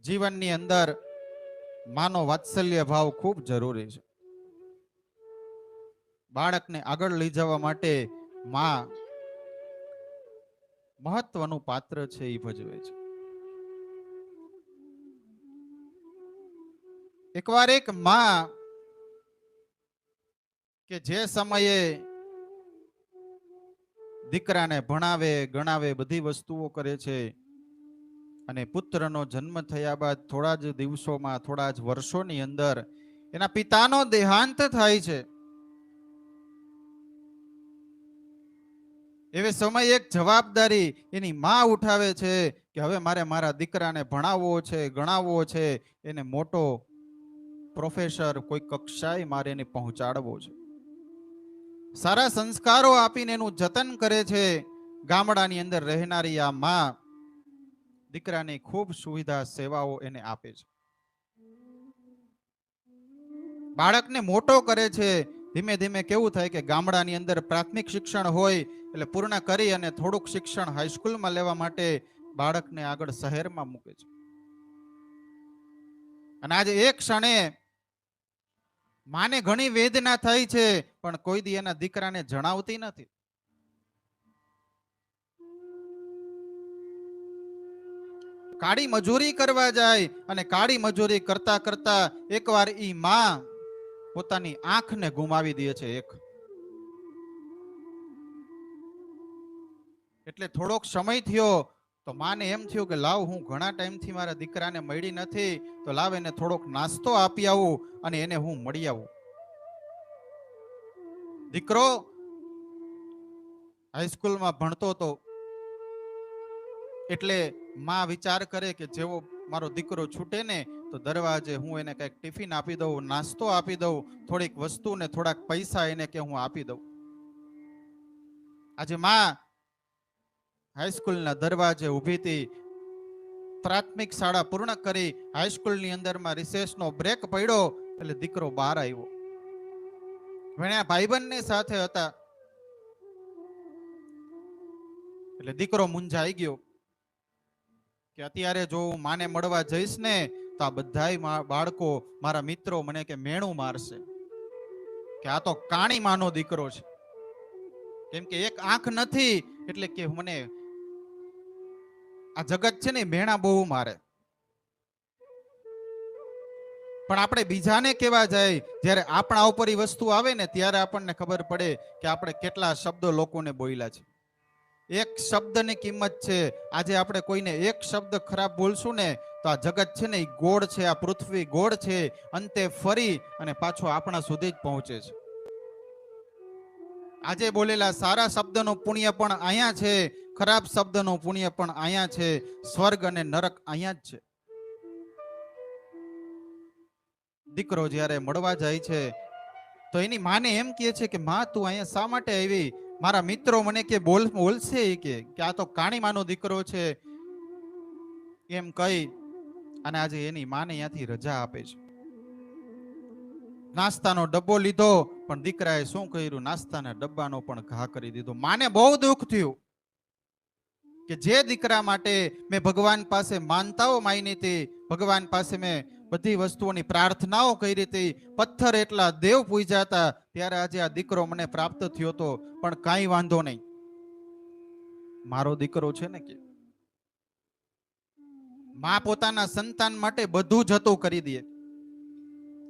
જીવનની અંદર માનો વાત્સલ્ય ભાવ ખૂબ જરૂરી છે. બાળકને આગળ લઈ જવા માટે માં મહત્વનું પાત્ર છે એ ભજવે છે. એકવાર એક માં કે જે સમયે દીકરાને ભણાવે ગણાવે બધી વસ્તુઓ કરે છે અને પુત્રનો જન્મ થયા બાદ થોડા જ દિવસોમાં થોડા જ વર્ષોની અંદર એના પિતાનો દેહાંત થાય છે. એવે સમય એક જવાબદારી એની માં ઉઠાવે છે કે હવે મારે મારા દીકરાને ભણાવવો છે ગણાવવો છે, એને મોટો પ્રોફેસર કોઈ કક્ષાએ મારે એને પહોંચાડવો છે. સારા સંસ્કારો આપીને એનું જતન કરે છે. ગામડાની અંદર રહેનારી આ માં દીકરાની ખૂબ સુવિધા સેવાઓ એને આપે છે. બાળકને મોટો કરે છે. ધીમે ધીમે કેવું થાય કે ગામડાની અંદર પ્રાથમિક શિક્ષણ હોય એટલે પૂર્ણ કરી અને થોડુંક શિક્ષણ હાઈસ્કૂલમાં લેવા માટે બાળકને આગળ શહેરમાં મૂકે છે. અને આજે એક ક્ષણે માને ઘણી વેદના થઈ છે, પણ કોઈ દી એના દીકરાને જણાવતી નથી. કાળી મજૂરી કરવા જાય અને કાળી મજૂરી કરતા કરતા એકવાર ઈ માં પોતાની આંખને ગુમાવી દે છે. એટલે થોડોક સમય થયો તો માને એમ થયું કે લાવ હું ઘણા ટાઈમથી મારા દીકરાને મળી નથી, તો લાવ એને થોડોક નાસ્તો આપી આવું અને એને હું મળી આવું. દીકરો હાઈસ્કૂલમાં ભણતો હતો એટલે માં વિચાર કરે કે જેવો મારો દીકરો છૂટે ને તો દરવાજે હું એને કઈક ટિફિન આપી દઉં, નાસ્તો આપી દઉં, થોડીક વસ્તુ ને થોડાક પૈસા એને કે હું આપી દઉં. આજે માં હાઈસ્કૂલના દરવાજે ઊભી હતી. પ્રાથમિક શાળા પૂર્ણ કરી હાઈસ્કૂલની અંદરમાં રિસેસનો બ્રેક પડ્યો એટલે દીકરો બહાર આવ્યો. ભણ્યા ભાઈબંધની સાથે હતા એટલે દીકરો મૂંઝાઈ ગયો કે અત્યારે જો હું માને મળવા જઈશ ને તો આ બધાય બાળકો મારા મિત્રો મને કે મેણું મારશે કે આ તો કાણી માનો દીકરો છે, કેમ કે એક આંખ નથી એટલે કે મને આ જગત છે ને મેણા બહુ મારે. પણ આપણે બીજાને કેવા જાય જ્યારે આપણા ઉપર એ વસ્તુ આવે ને ત્યારે આપણને ખબર પડે કે આપણે કેટલા શબ્દો લોકોને બોલ્યા છે. એક શબ્દની કિંમત છે. આજે આપણે કોઈને એક શબ્દ ખરાબ બોલશું ને તો આ જગત છે ને એ ગોળ છે, આ પૃથ્વી ગોળ છે, અંતે ફરી અને પાછો આપણા સુધી જ પહોંચે છે. આજે બોલેલા સારા શબ્દનું પુણ્ય પણ અહીંયા છે, ખરાબ શબ્દનું પુણ્ય પણ અહીંયા છે. સ્વર્ગ અને નરક અહીંયા જ છે. દીકરો જ્યારે મળવા જાય છે તો એની માને એમ કહે છે કે માં તું અહીંયા શા માટે આવી? મારા મિત્રો મને કે બોલશે કે આ તો કાણી માનો દીકરો છે એમ કહી અને આજે એની માને ત્યાંથી રજા આપે છે. નાસ્તાનો ડબ્બો લીધો પણ દીકરાએ શું કર્યું? નાસ્તાના ડબ્બાનો પણ ઘા કરી દીધો. માને બહુ દુઃખ થયું કે જે દીકરા માટે મેં ભગવાન પાસે માનતાઓ માંગી હતી, ભગવાન પાસે મેં બધી વસ્તુઓની પ્રાર્થનાઓ કરી હતી, પથ્થર એટલા દેવ પૂજ્યા હતા, ત્યારે આજે આ દીકરો મને પ્રાપ્ત થયો હતો. પણ કાંઈ વાંધો નહીં, મારો દીકરો છે ને કે માં પોતાના સંતાન માટે બધું જતું કરી દે.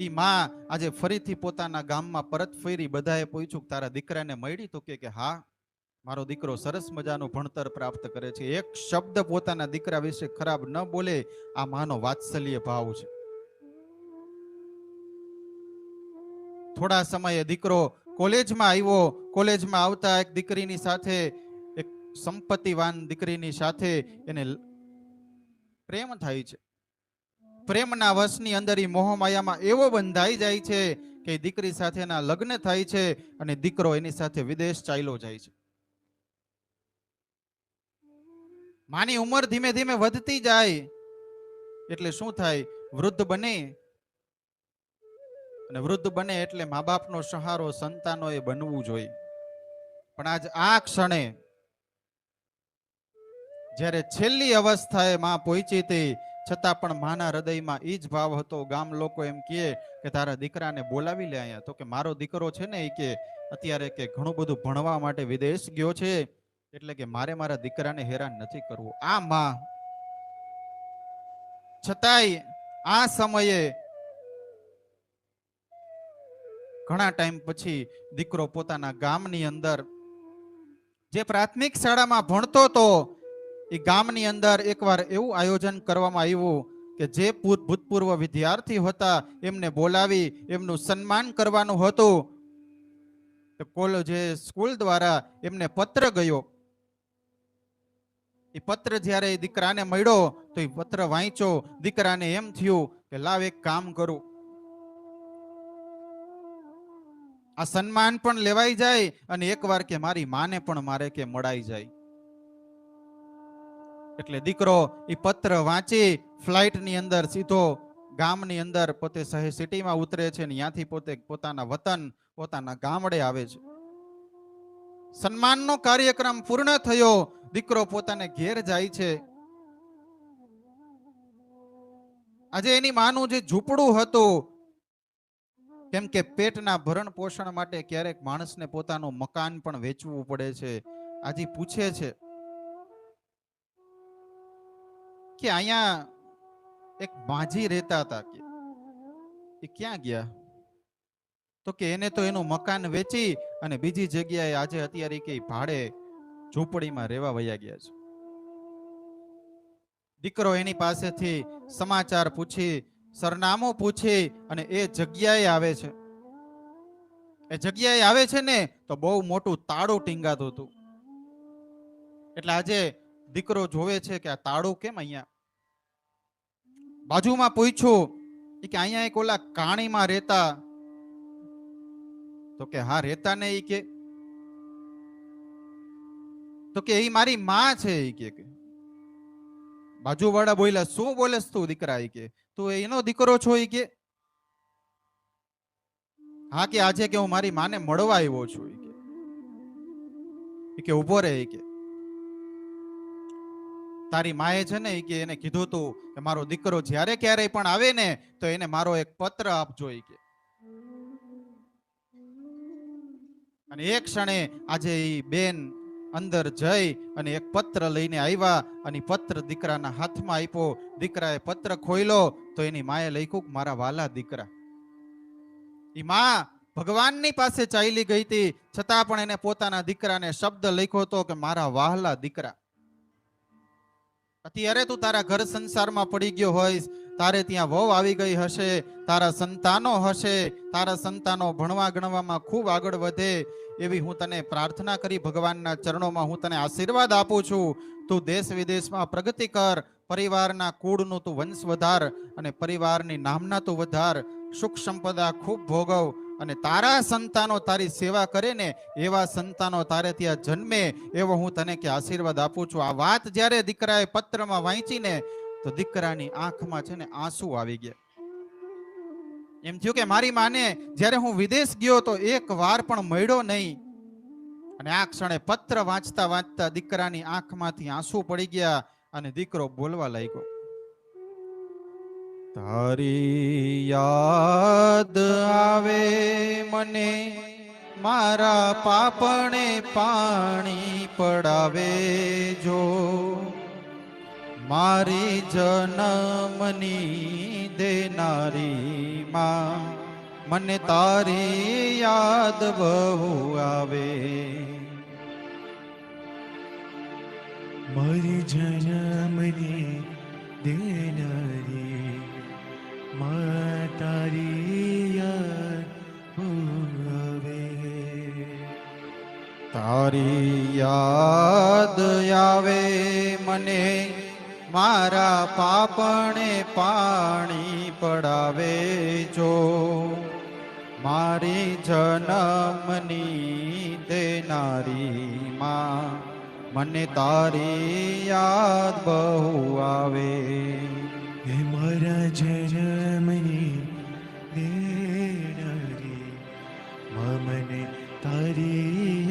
ઈ માં આજે ફરીથી પોતાના ગામમાં પરત ફરી બધાએ પૂછ્યું તારા દીકરાને મળી? તો કે હા મારો દીકરો સરસ મજાનું ભણતર પ્રાપ્ત કરે છે. એક શબ્દ પોતાના દીકરા વિશે ખરાબ ન બોલે. આ માનો વાત્સલ્ય ભાવ છે. થોડા સમયે દીકરો કોલેજમાં આવ્યો. કોલેજમાં આવતા એક દીકરીની સાથે, એક સંપત્તિવાન દીકરીની સાથે એને પ્રેમ થાય છે. પ્રેમના વશની અંદર ઈ મોહમાયામાં એવો બંધાઈ જાય છે કે દીકરી સાથેના લગ્ન થાય છે અને દીકરો એની સાથે વિદેશ ચાલ્યો જાય છે. માની ઉંમર ધીમે ધીમે વધતી જાય એટલે શું થાય? વૃદ્ધ બને. અને વૃદ્ધ બને એટલે મા બાપનો સહારો સંતાનોએ બનવું જોઈએ. પણ આજ આ ક્ષણે જ્યારે છેલ્લી અવસ્થાએ માં પહોંચી હતી છતાં પણ માના હૃદયમાં ઈ જ ભાવ હતો. ગામ લોકો એમ કહે કે તારા દીકરાને બોલાવી લે અહીંયા. તો કે મારો દીકરો છે ને એ કે અત્યારે કે ઘણું બધું ભણવા માટે વિદેશ ગયો છે, એટલે કે મારે મારા દીકરાને હેરાન નથી કરવું. આ માં છતાંય આ સમયે ઘણા ટાઈમ પછી દીકરો પોતાના ગામની અંદર જે પ્રાથમિક શાળામાં ભણતો હતો એ ગામની અંદર એકવાર એવું આયોજન કરવામાં આવ્યું કે જે ભૂતપૂર્વ વિદ્યાર્થી હતા એમને બોલાવી એમનું સન્માન કરવાનું હતું. તો કોલેજ સ્કૂલ દ્વારા એમને પત્ર ગયો. એ પત્ર જ્યારે દીકરાને મળ્યો તો એ પત્ર વાંચ્યો. દીકરાને એમ થયું કે લાવ એક કામ કરું, આ સન્માન પણ લેવાઈ જાય અને એકવાર કે મારી માને પણ મારે કે મળાઈ જાય. એટલે દીકરો એ પત્ર વાંચી ફ્લાઇટ ની અંદર સીધો ગામની અંદર પોતે શહેર સિટીમાં ઉતરે છે ને ત્યાંથી પોતે પોતાના વતન પોતાના ગામડે આવે છે. સન્માનનો કાર્યક્રમ પૂર્ણ થયો. દીકરો પોતાને ઘેર જાય છે. આજે એની માનું જે ઝૂંપડું હતું, કેમ કે પેટના ભરણ પોષણ માટે ક્યારેક માણસને પોતાનું મકાન પણ વેચવું પડે છે. આજે પૂછે છે કે અહીંયા એક માજી રહેતા હતા, કે એ ક્યાં ગયા? તો કે એને તો એનું મકાન વેચી અને બીજી જગ્યાએ આજે અત્યારે કે ભાડે ઝૂંપડીમાં રહેવા વયા ગયા છે. દીકરો એની પાસેથી સમાચાર પૂછી સરનામું પૂછી અને એ જગ્યાએ આવે છે. એ જગ્યાએ આવે છે ને તો બહુ મોટું તાળું ટીંગાતું હતું. એટલે આજે દીકરો જોવે છે કે આ તાળું કેમ અહીંયા? બાજુમાં પૂછ્યું કે અહીંયા એક ઓલા કાણીમાં રહેતા. તો કે હા રહેતા ને. ઈ કે તો કે એ મારી માં છે. ઈ કે બાજુવાળા બોલ્યા શું બોલેસ તું દીકરા? ઈ કે તું એનો દીકરો છો? ઈ કે હા કે આજે કે હું મારી માને મળવા આવ્યો છું. ઈ કે ઉભો રહે. ઈ કે તારી માએ છે ને ઈ કે એને કીધું તું કે મારો દીકરો જ્યારે ક્યારેય પણ આવે ને તો એને મારો એક પત્ર આપજો. ઈ કે અને એક ક્ષણે આજે ઈ બેન અંદર જઈ અને એક પત્ર લઈને આવ્યા અને પત્ર દીકરાના હાથમાં આપ્યો. દીકરાએ પત્ર ખોલ્યો તો એની માએ લખ્યું મારા વાલા દીકરા. ઈ માં ભગવાનની પાસે ચાલી ગઈ હતી છતાં પણ એને પોતાના દીકરાને શબ્દ લખ્યો હતો કે મારા વહાલા દીકરા. અત્યારે તું તારા ઘર સંસારમાં પડી ગયો હોઈશ, તારે ત્યાં વહુ આવી ગઈ હશે, તારા સંતાનો હશે, તારા સંતાનો ભણવા ગણવામાં ખૂબ આગળ વધે એવી હું તને પ્રાર્થના કરી ભગવાનના ચરણોમાં હું તને આશીર્વાદ આપું છું. તું દેશ વિદેશમાં પ્રગતિ કર, પરિવારના કુળનું તું વંશ વધાર અને પરિવારની નામના તું વધાર, સુખ સંપદા ખૂબ ભોગવ અને તારા સંતાનો તારી સેવા કરે ને એવા સંતાનો તારે ત્યાં જન્મે એવો હું તને કે આશીર્વાદ આપું છું. આ વાત જ્યારે દીકરાએ પત્રમાં વાંચીને તો દીકરાની આંખમાં છે ને આંસુ આવી ગયા. એમ થયું કે મારી માને જ્યારે હું વિદેશ ગયો તો એક વાર પણ મળ્યો નહીં. અને આ ક્ષણે પત્ર વાંચતા વાંચતા દીકરાની આંખમાંથી આંસુ પડી ગયા અને દીકરો બોલવા લાગ્યો, તારી યાદ આવે મને, મારા પાપણે પાણી પડાવે જો, મારી જન્મની દેનારી માં, મને તારી યાદ બહુ આવે. મારી જન્મની દેનારી માં, તારી યાદ બહુ આવે. તારી યાદ આવે મને, મારા પાપણે પાણી પડાવે જો, મારી જન્મની દેનારી માં, મને તારી યાદ બહુ આવે. હે મારા જન્મની દેનારી માં, મને તારી